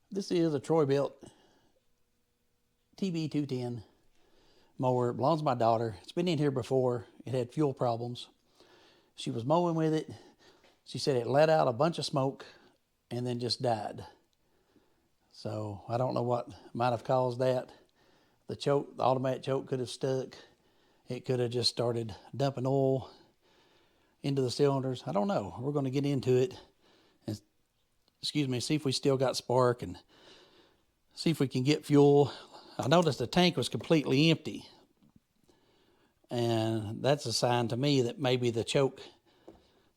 This is a Troy-Bilt TB210 mower. It belongs to my daughter. It's been in here before. It had fuel problems. She was mowing with it. She said it let out a bunch of smoke and then just died. So I don't know what might have caused that. The choke, the automatic choke could have stuck. It could have just started dumping oil into the cylinders. I don't know. We're going to get into it and, see if we still got spark and see if we can get fuel. I noticed the tank was completely empty. And that's a sign to me that maybe the choke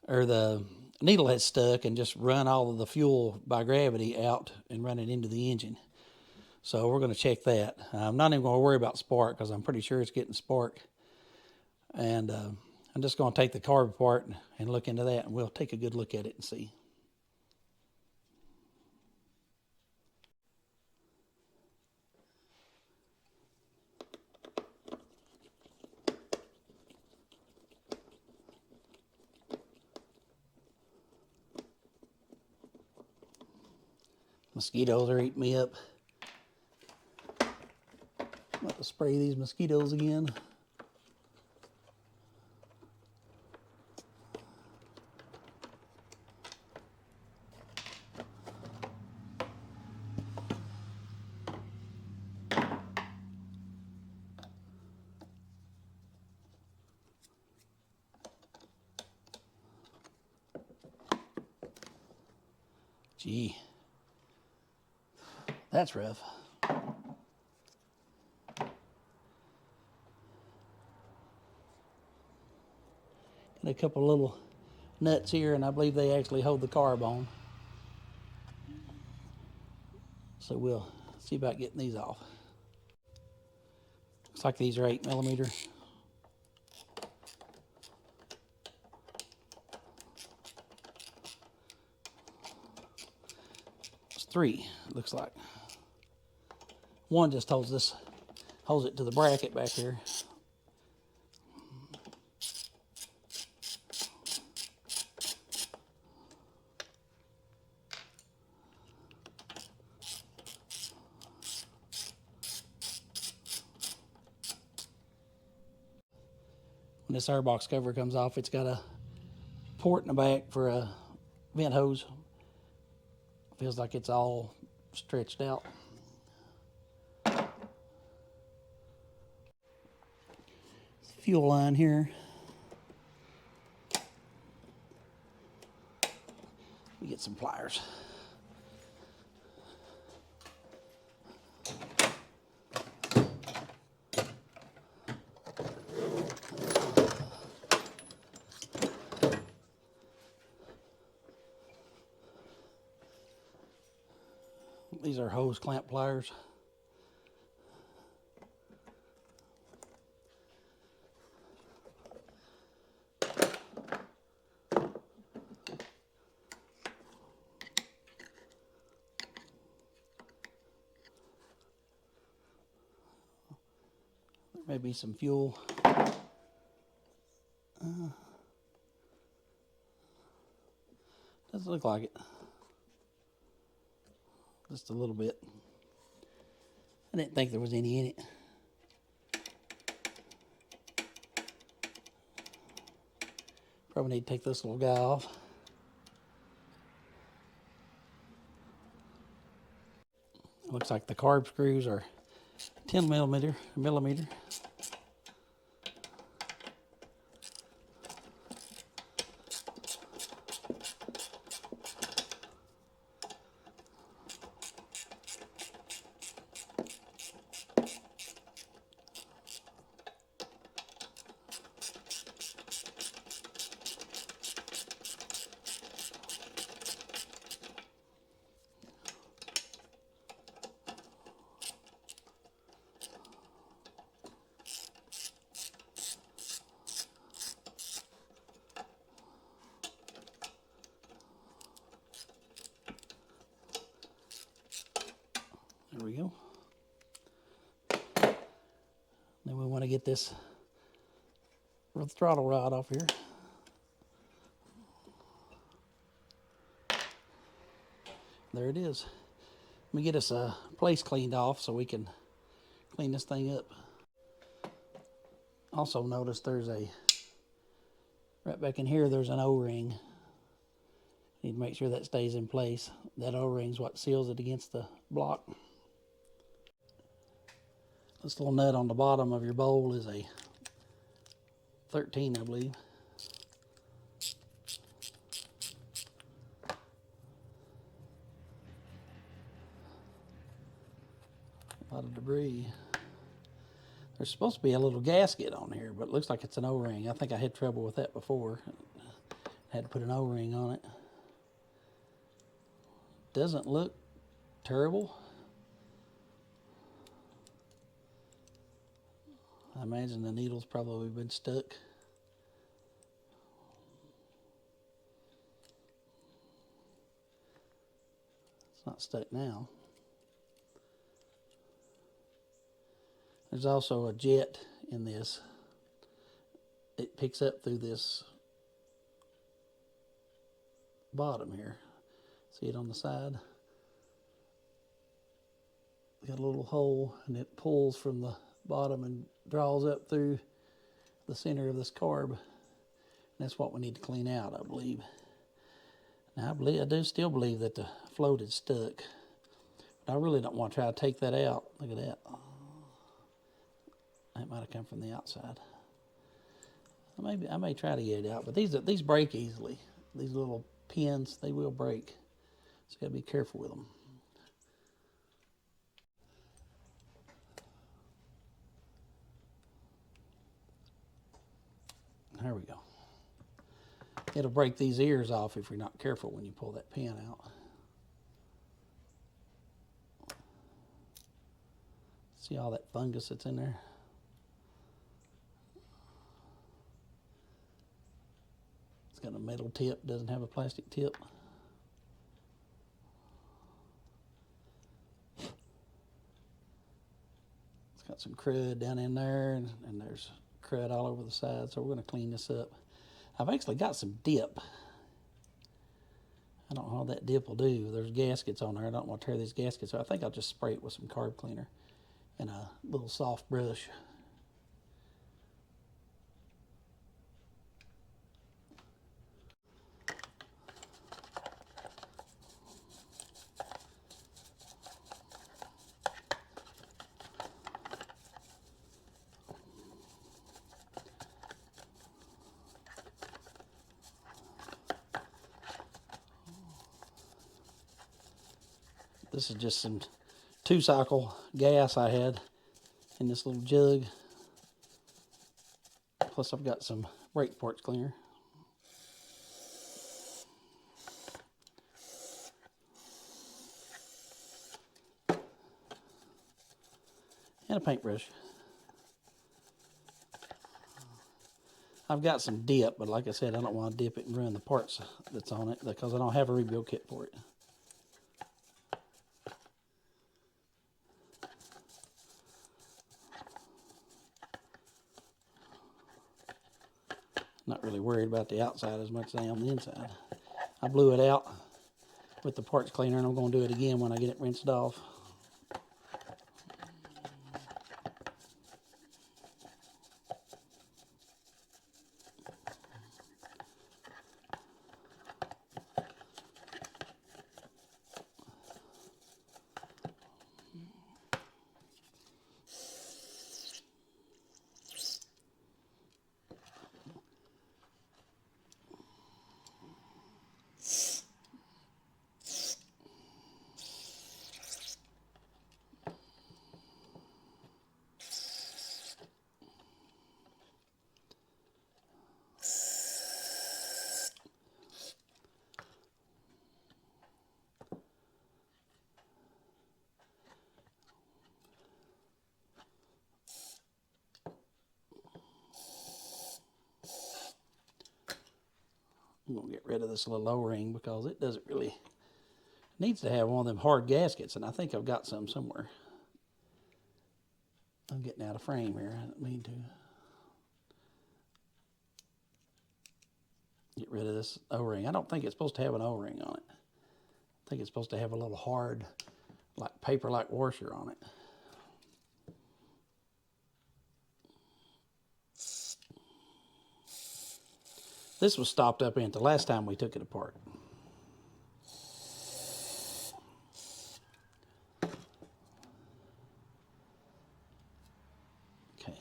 or the needle had stuck and just run all of the fuel by gravity out and run it into the engine. So we're going to check that. I'm not even going to worry about spark because I'm pretty sure it's getting spark. And I'm just going to take the carb apart and look into that, and we'll take a good look at it and see. Mosquitoes are eating me up. I'm about to spray these mosquitoes again. Gee, that's rough. Got a couple little nuts here, and I believe they actually hold the carb on. So we'll see about getting these off. Looks like these are 8mm. It's 3, it looks like. One just holds it to the bracket back here. When this airbox cover comes off, it's got a port in the back for a vent hose. Feels like it's all stretched out. Fuel line here. Let me get some pliers. These are hose clamp pliers. There may be some fuel. Doesn't look like it. Just a little bit. I didn't think there was any in it. Probably need to take this little guy off. Looks like the carb screws are 10mm. There we go. Then we want to get this throttle rod off here. There it is. Let me get us a place cleaned off so we can clean this thing up. Also notice there's right back in here, there's an O-ring. Need to make sure that stays in place. That O-ring's what seals it against the block. This little nut on the bottom of your bowl is a 13, I believe. A lot of debris. There's supposed to be a little gasket on here, but it looks like it's an O-ring. I think I had trouble with that before. Had to put an O-ring on it. Doesn't look terrible. I imagine the needle's probably been stuck. It's not stuck now. There's also a jet in this. It picks up through this bottom here. See it on the side? Got a little hole, and it pulls from the bottom and draws up through the center of this carb. And that's what we need to clean out, I believe. Now, I do still believe that the float is stuck. But I really don't want to try to take that out. Look at that. That might have come from the outside. I may try to get it out, but these break easily. These little pins, they will break. So you got to be careful with them. There we go. It'll break these ears off if you're not careful when you pull that pin out. See all that fungus that's in there? It's got a metal tip, doesn't have a plastic tip. It's got some crud down in there, and there's crud all over the side, so we're going to clean this up. I've actually got some dip. I don't know how that dip will do. There's gaskets on there. I don't want to tear these gaskets, so I think I'll just spray it with some carb cleaner and a little soft brush. This is just some 2-cycle gas I had in this little jug. Plus I've got some brake parts cleaner. And a paintbrush. I've got some dip, but like I said, I don't want to dip it and ruin the parts that's on it because I don't have a rebuild kit for it. Not really worried about the outside as much as I am the inside. I blew it out with the parts cleaner, and I'm going to do it again when I get it rinsed off. I'm going to get rid of this little O-ring because it doesn't really, needs to have one of them hard gaskets, and I think I've got some somewhere. I'm getting out of frame here. I don't mean to. Get rid of this O-ring. I don't think it's supposed to have an O-ring on it. I think it's supposed to have a little hard like paper-like washer on it. This was stopped up in the last time we took it apart. Okay.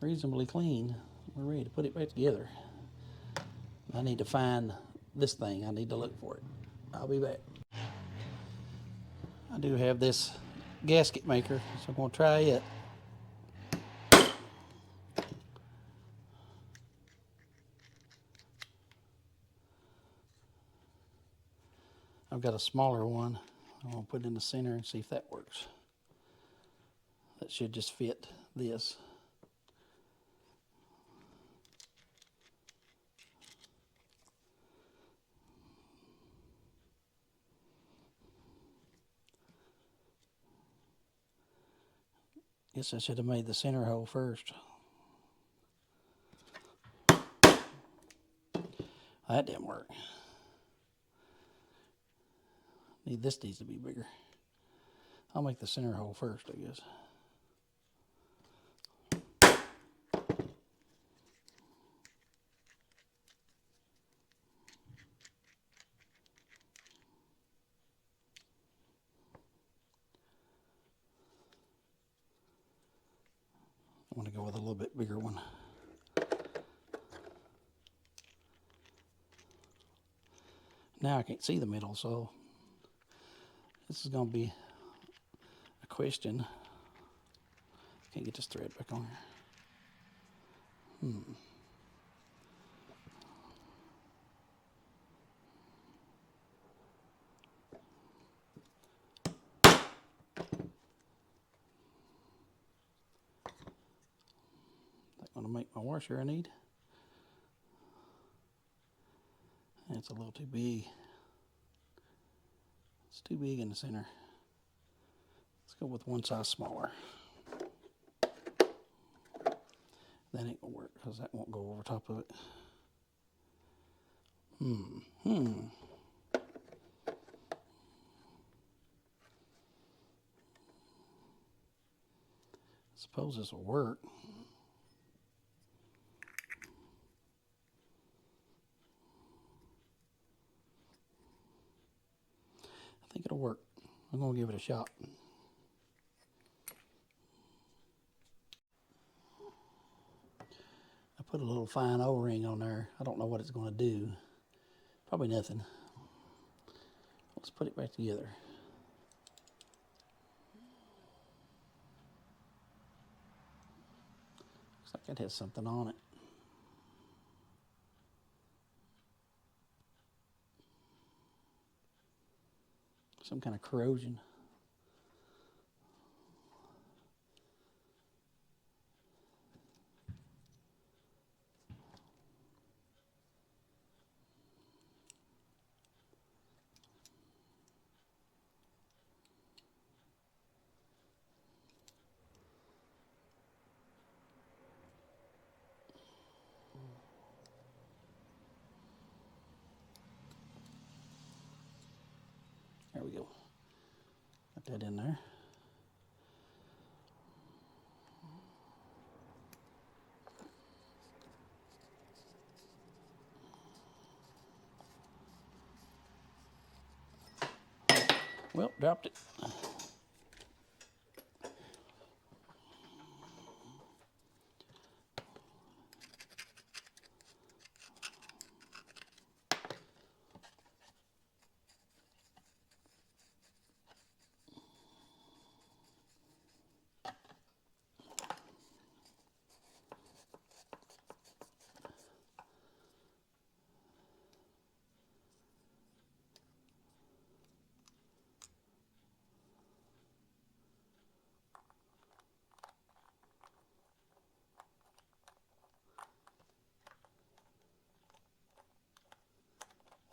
Reasonably clean. We're ready to put it back together. I need to find this thing. I need to look for it. I'll be back. I do have this gasket maker, so I'm going to try it. I've got a smaller one. I'm going to put it in the center and see if that works. That should just fit this. Guess I should have made the center hole first. That didn't work. This needs to be bigger. I'll make the center hole first, I guess. I want to go with a little bit bigger one. Now I can't see the middle, so this is going to be a question. Can't get this thread back on here. That's going to make my washer I need. It's a little too big. It's too big in the center. Let's go with one size smaller. That ain't gonna work because that won't go over top of it. Suppose this will work. I think it'll work. I'm gonna give it a shot. I put a little fine O-ring on there. I don't know what it's gonna do. Probably nothing. Let's put it back together. Looks like it has something on it. Some kind of corrosion. There we go. Got that in there. Well, dropped it.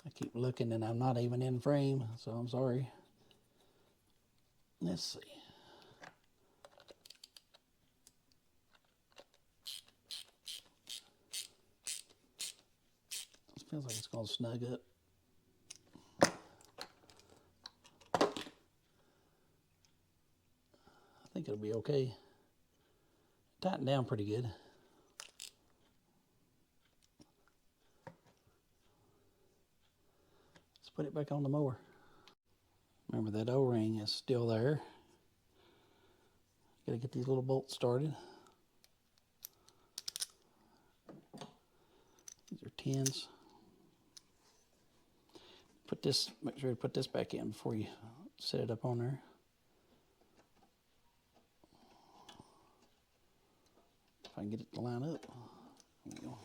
I keep looking and I'm not even in frame, so I'm sorry. Let's see. Let's Feels like it's going to snug up. I think it'll be okay. Tighten down pretty good. Let's put it back on the mower. Remember that O-ring is still there. Got to get these little bolts started. These are 10s. Put this, make sure to put this back in before you set it up on there. If I can get it to line up. There we go.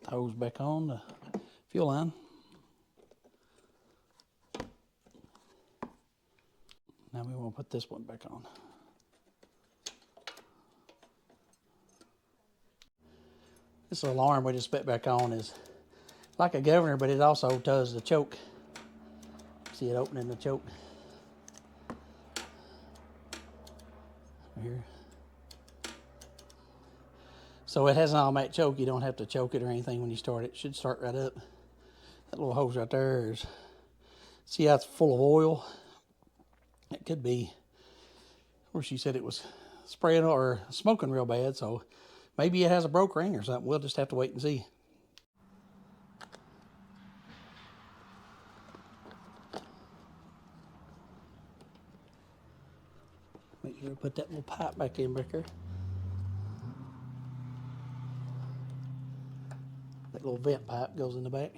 Hose back on the fuel line. Now we want to put this one back on. This alarm we just put back on is like a governor, but it also does the choke. See it opening the choke right here. So it has an automatic choke. You don't have to choke it or anything when you start it. It should start right up. That little hose right there is, see how it's full of oil? It could be, or she said it was spraying or smoking real bad, so maybe it has a broke ring or something. We'll just have to wait and see. Make sure to put that little pipe back in back there. That little vent pipe goes in the back.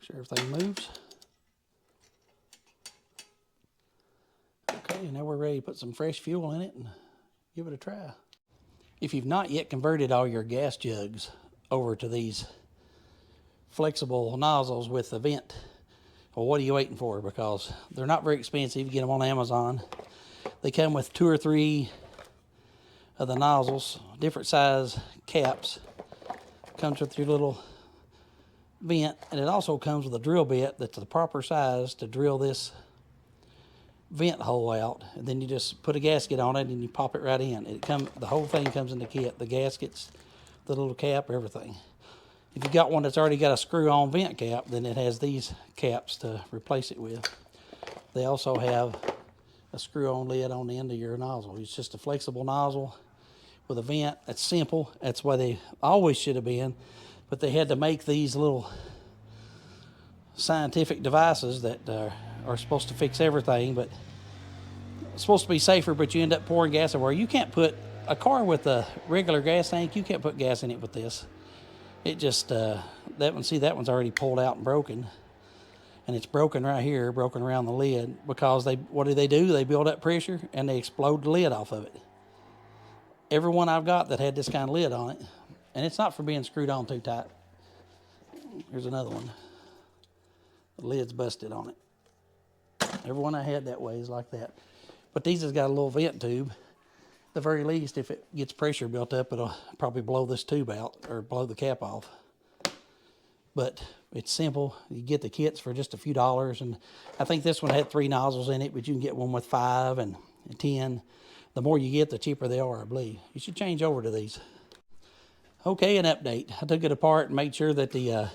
Sure everything moves. Okay, now we're ready to put some fresh fuel in it and give it a try. If you've not yet converted all your gas jugs over to these flexible nozzles with the vent, well, what are you waiting for? Because they're not very expensive. You get them on Amazon. They come with 2 or 3 of the nozzles, different size caps. Comes with your little vent, and it also comes with a drill bit that's the proper size to drill this vent hole out, and then you just put a gasket on it and you pop it right in. The whole thing comes in the kit, the gaskets, the little cap, everything. If you got one that's already got a screw-on vent cap, then it has these caps to replace it with. They also have a screw-on lid on the end of your nozzle. It's just a flexible nozzle with a vent. That's simple. That's why they always should have been. But they had to make these little scientific devices that are supposed to fix everything, but it's supposed to be safer, but you end up pouring gas everywhere. You can't put a car with a regular gas tank, you can't put gas in it with this. It just, that one's already pulled out and broken. And it's broken right here, broken around the lid, because what do? They build up pressure and they explode the lid off of it. Every one I've got that had this kind of lid on it, And it's not for being screwed on too tight. Here's another one. The lid's busted on it. Every one I had that way is like that. But these has got a little vent tube. At the very least, if it gets pressure built up, it'll probably blow this tube out or blow the cap off. But it's simple. You get the kits for just a few dollars. And I think this one had 3 nozzles in it, but you can get one with 5 and 10. The more you get, the cheaper they are, I believe. You should change over to these. Okay, an update. I took it apart and made sure that the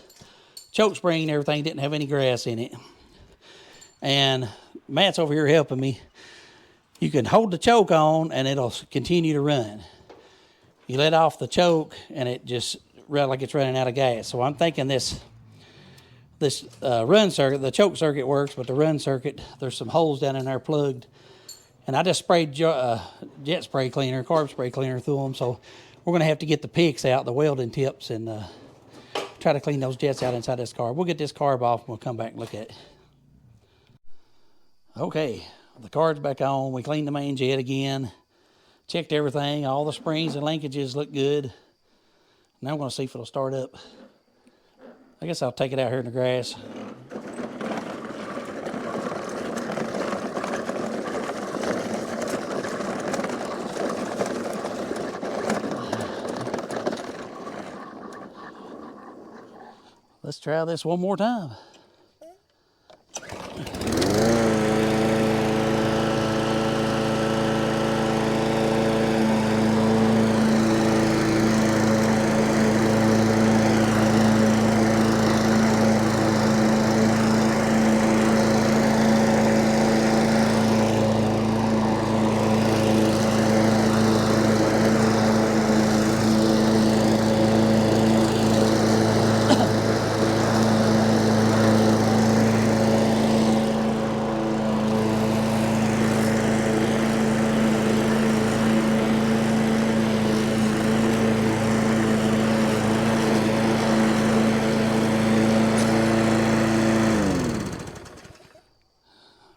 choke spring and everything didn't have any grass in it. And Matt's over here helping me. You can hold the choke on and it'll continue to run. You let off the choke and it just runs like it's running out of gas. So I'm thinking this run circuit, the choke circuit works, but the run circuit, there's some holes down in there plugged. And I just sprayed jet spray cleaner, carb spray cleaner through them. So we're going to have to get the picks out, the welding tips, and try to clean those jets out inside this carb. We'll get this carb off and we'll come back and look at it. Okay, the carb's back on. We cleaned the main jet again. Checked everything. All the springs and linkages look good. Now I'm going to see if it'll start up. I guess I'll take it out here in the grass. Let's try this one more time.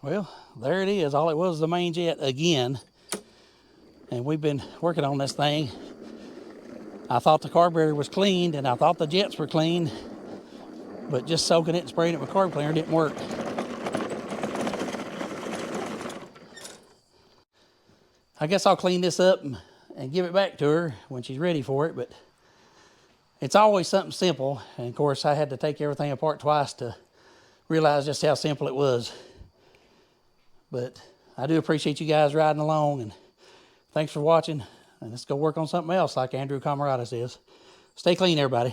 Well, there it is. All it was the main jet again. And we've been working on this thing. I thought the carburetor was cleaned and I thought the jets were clean, but just soaking it and spraying it with carb cleaner didn't work. I guess I'll clean this up and give it back to her when she's ready for it, but it's always something simple. And of course, I had to take everything apart twice to realize just how simple it was. But I do appreciate you guys riding along, and thanks for watching. And let's go work on something else like Andrew Camarada says. Stay clean, everybody.